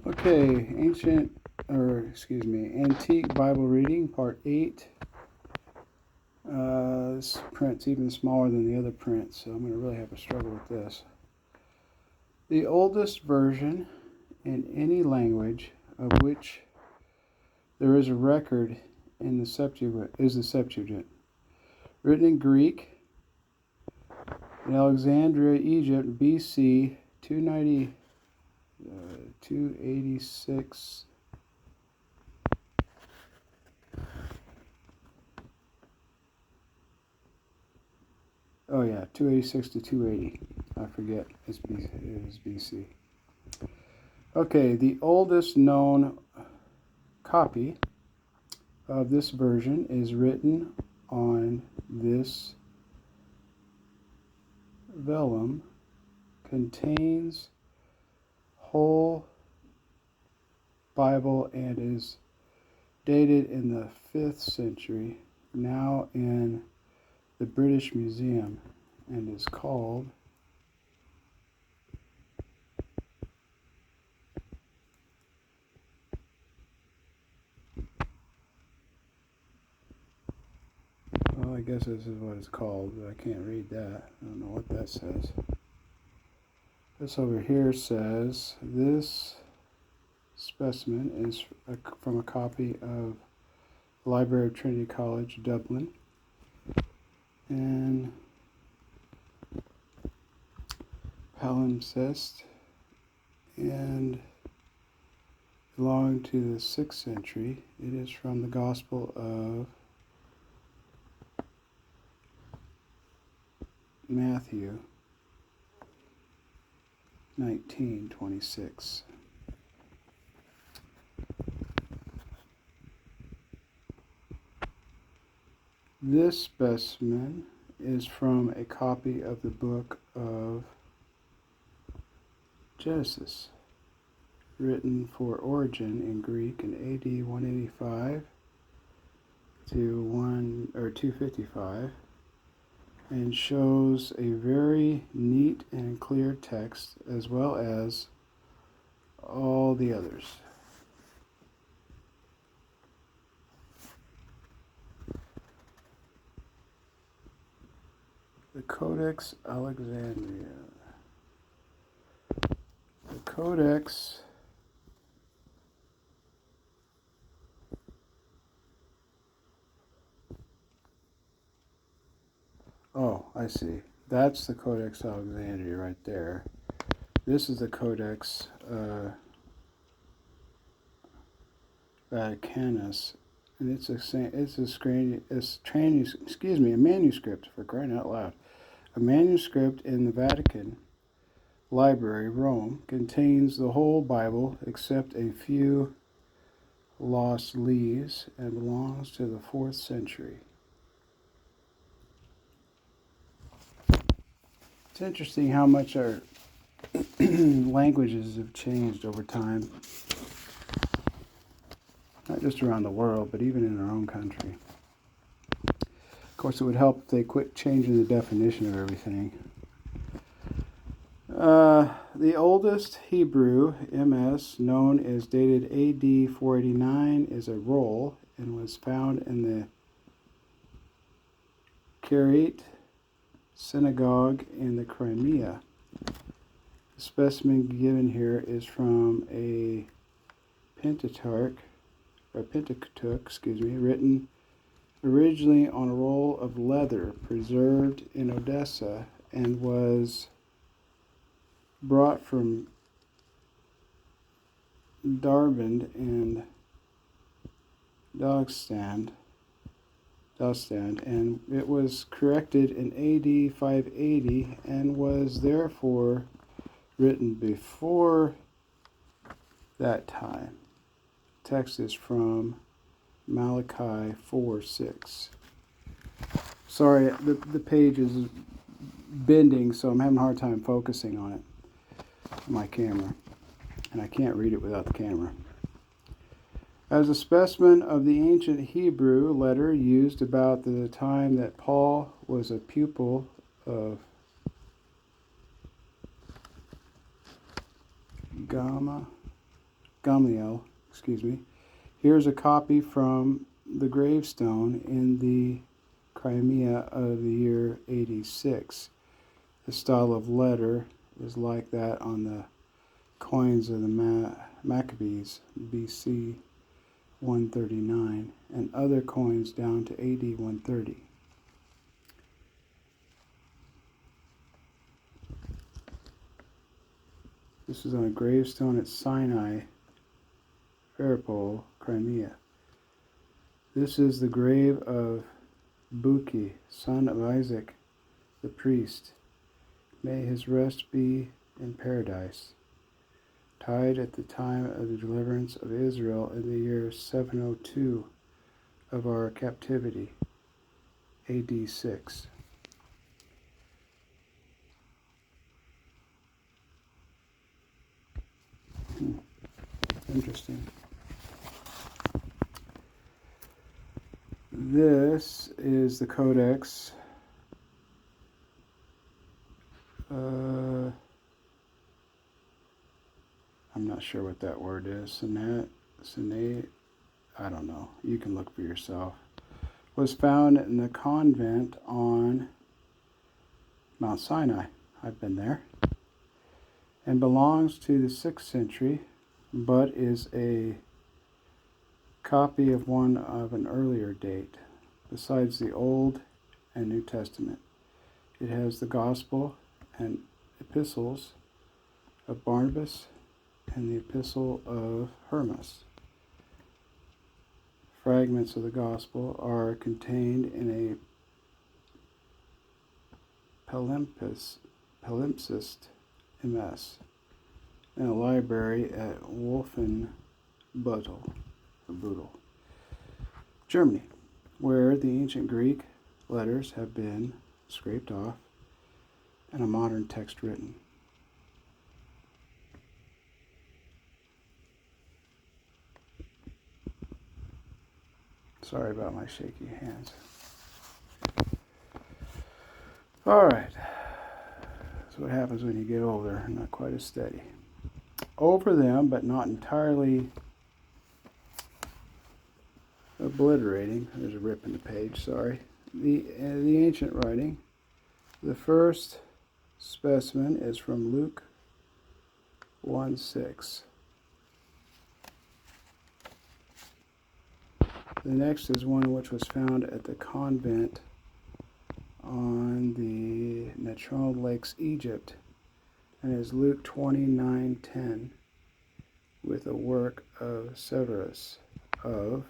Okay, Antique Bible Reading, Part 8. This print's even smaller than the other print, so I'm going to really have a struggle with this. The oldest version in any language of which there is a record in the Septuagint is the Septuagint, written in Greek in Alexandria, Egypt, BC 286. Oh yeah, 286 to 280. I forget. It is BC. Okay, the oldest known copy of this version is written on this vellum, contains whole Bible and is dated in the 5th century, now in the British Museum, and is called I guess this is what it's called, but I can't read that. I don't know what that says. This over here says this specimen is from a copy of the Library of Trinity College, Dublin, and palimpsest, and belonging to the 6th century. It is from the Gospel of Matthew 19:26. This specimen is from a copy of the book of Genesis, written for Origen in Greek in AD 185 to 255, and shows a very neat and clear text as well as all the others. The Codex Alexandria. The Codex Oh, I see. That's the Codex Alexandria right there. This is the Codex Vaticanus, and it's a manuscript, for crying out loud. A manuscript in the Vatican Library, Rome, contains the whole Bible except a few lost leaves and belongs to the 4th century. It's interesting how much our languages have changed over time. Not just around the world, but even in our own country. Of course, it would help if they quit changing the definition of everything. The oldest Hebrew MS, known as dated AD 489, is a roll and was found in the Karaite synagogue in the Crimea. The specimen given here is from a Pentateuch, written originally on a roll of leather preserved in Odessa and was brought from Darband and Dagestan, and it was corrected in AD 580 and was therefore written before that time. Text is from Malachi 4:6. Sorry, the page is bending, so I'm having a hard time focusing on it, my camera, and I can't read it without the camera. As a specimen of the ancient Hebrew letter used about the time that Paul was a pupil of Gamma Gamaliel, here's a copy from the gravestone in the Crimea of the year 86. The style of letter is like that on the coins of the Maccabees, BC 139, and other coins down to AD 130. This is on a gravestone at Sinai, Pharopol, Crimea. This is the grave of Buki, son of Isaac, the priest. May his rest be in paradise. Died at the time of the deliverance of Israel in the year 702 of our captivity, AD 6. Interesting. This is the Codex. I'm not sure what that word is. Sinai, I don't know. You can look for yourself. Was found in the convent on Mount Sinai. I've been there. And belongs to the 6th century, but is a copy of one of an earlier date, besides the Old and New Testament. It has the Gospel and Epistles of Barnabas and the Epistle of Hermas. Fragments of the Gospel are contained in a palimpsest MS in a library at Wolfenbüttel, Germany, where the ancient Greek letters have been scraped off and a modern text written. Sorry about my shaky hands. All right. That's what happens when you get older, not quite as steady. Over them, but not entirely obliterating. There's a rip in the page, sorry. The ancient writing. The first specimen is from Luke 1:6. The next is one which was found at the convent on the Natron Lakes, Egypt, and is Luke 29:10, with a work of Severus of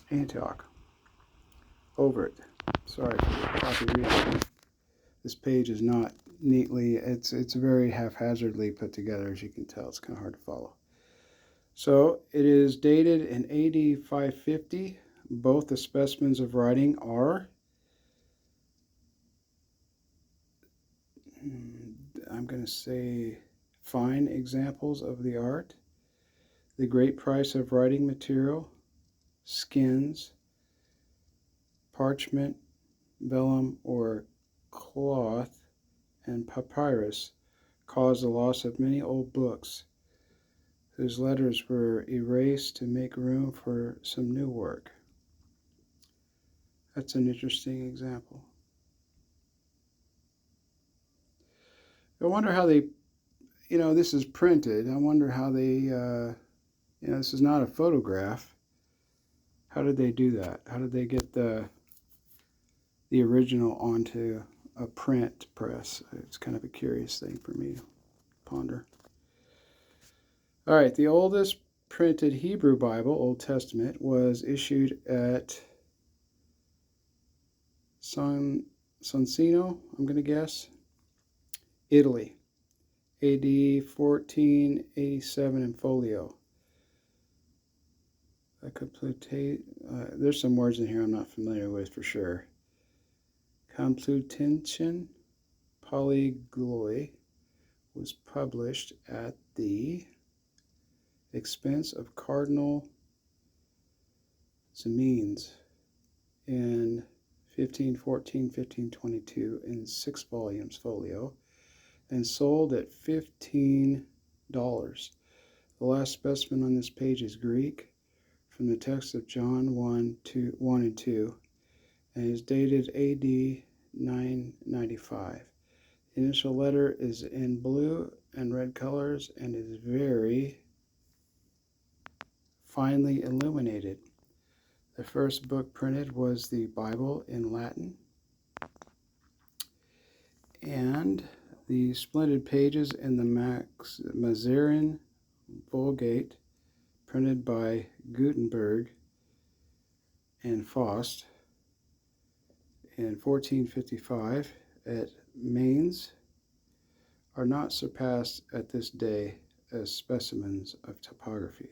Antioch. Over it. Sorry for the copy reading. This page is not neatly, it's very haphazardly put together, as you can tell. It's kind of hard to follow. So it is dated in AD 550. Both the specimens of writing are, I'm going to say, fine examples of the art. The great price of writing material, skins, parchment, vellum, or cloth, and papyrus caused the loss of many old books, whose letters were erased to make room for some new work. That's an interesting example. I wonder how they, this is printed. I wonder how they, this is not a photograph. How did they do that? How did they get the original onto a print press? It's kind of a curious thing for me to ponder. All right, the oldest printed Hebrew Bible, Old Testament, was issued at Soncino, I'm going to guess, Italy, AD 1487 in folio. There's some words in here I'm not familiar with for sure. Complutensian Polygloi was published at the expense of Cardinal Ximenes in 1514-1522 in 6 volumes folio, and sold at $15. The last specimen on this page is Greek from the text of John 1 and 2, and is dated AD 995. The initial letter is in blue and red colors and is very finely illuminated. The first book printed was the Bible in Latin, and the splendid pages in the Mazarin Vulgate, printed by Gutenberg and Faust in 1455 at Mainz, are not surpassed at this day as specimens of typography.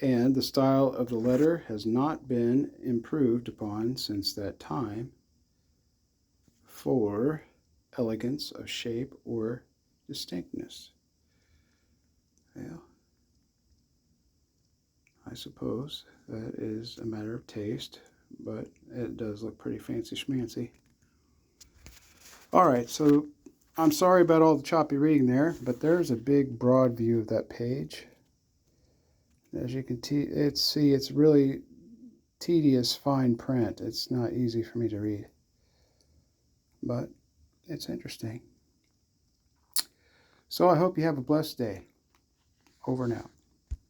And the style of the letter has not been improved upon since that time for elegance of shape or distinctness. Well, I suppose that is a matter of taste, but it does look pretty fancy schmancy. Alright, so I'm sorry about all the choppy reading there, but there's a big broad view of that page. As you can see, it's really tedious fine print. It's not easy for me to read, but it's interesting. So I hope you have a blessed day. Over and out.